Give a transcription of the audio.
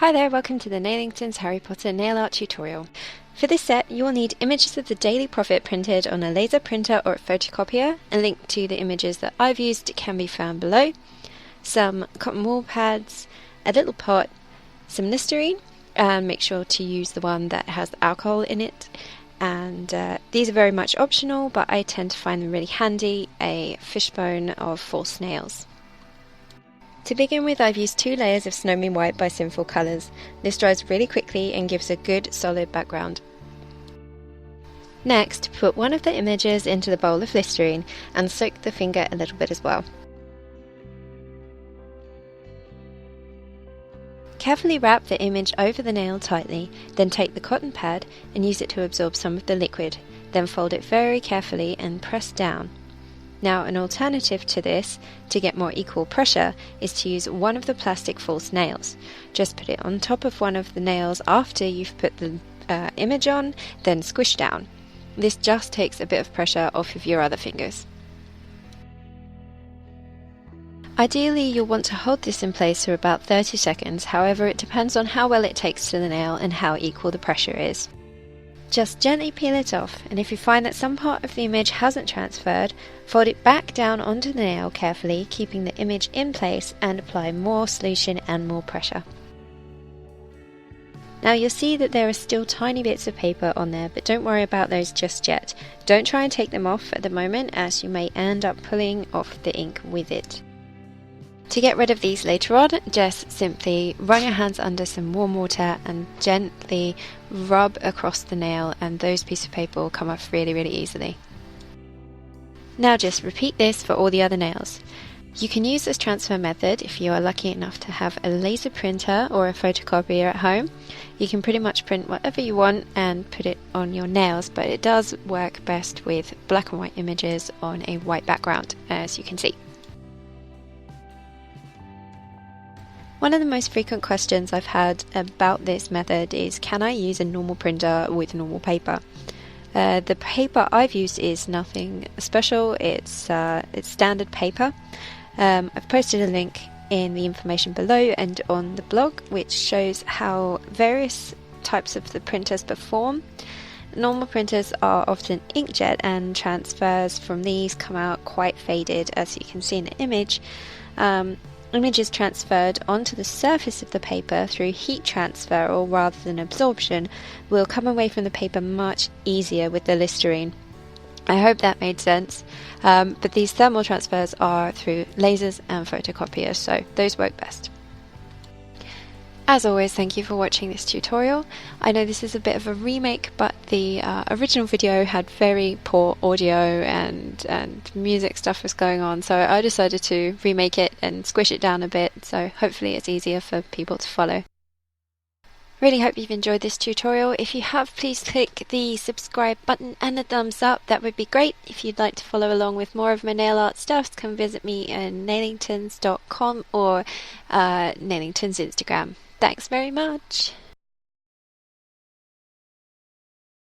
Hi there, welcome to the Nailington's Harry Potter nail art tutorial. For this set, you will need images of the Daily Prophet printed on a laser printer or a photocopier. A link to the images that I've used can be found below. Some cotton wool pads, a little pot, some Listerine, and make sure to use the one that has the alcohol in it. And these are very much optional, but I tend to find them really handy, a fishbone of false nails. To begin with, I've used 2 layers of Snow Me White by Sinful Colors. This dries really quickly and gives a good solid background. Next, put one of the images into the bowl of Listerine and soak the finger a little bit as well. Carefully wrap the image over the nail tightly, then take the cotton pad and use it to absorb some of the liquid. Then fold it very carefully and press down. Now, an alternative to this, to get more equal pressure, is to use one of the plastic false nails. Just put it on top of one of the nails after you've put the image on, then squish down. This just takes a bit of pressure off of your other fingers. Ideally, you'll want to hold this in place for about 30 seconds, however it depends on how well it takes to the nail and how equal the pressure is. Just gently peel it off, and if you find that some part of the image hasn't transferred, fold it back down onto the nail carefully, keeping the image in place, and apply more solution and more pressure. Now you'll see that there are still tiny bits of paper on there, but don't worry about those just yet. Don't try and take them off at the moment, as you may end up pulling off the ink with it. To get rid of these later on, just simply run your hands under some warm water and gently rub across the nail, and those pieces of paper will come off really easily. Now just repeat this for all the other nails. You can use this transfer method if you are lucky enough to have a laser printer or a photocopier at home. You can pretty much print whatever you want and put it on your nails, but it does work best with black and white images on a white background, as you can see. One of the most frequent questions I've had about this method is, can I use a normal printer with normal paper? The paper I've used is nothing special, it's standard paper. I've posted a link in the information below and on the blog which shows how various types of the printers perform. Normal printers are often inkjet, and transfers from these come out quite faded, as you can see in the image. Images transferred onto the surface of the paper through heat transfer, or rather than absorption, will come away from the paper much easier with the Listerine. I hope that made sense, but these thermal transfers are through lasers and photocopiers, so those work best. As always, thank you for watching this tutorial. I know this is a bit of a remake, but the original video had very poor audio and music stuff was going on, so I decided to remake it and squish it down a bit, so hopefully it's easier for people to follow. Really hope you've enjoyed this tutorial. If you have, please click the subscribe button and a thumbs up, that would be great. If you'd like to follow along with more of my nail art stuff, come visit me at nailingtons.com or Nailingtons Instagram. Thanks very much.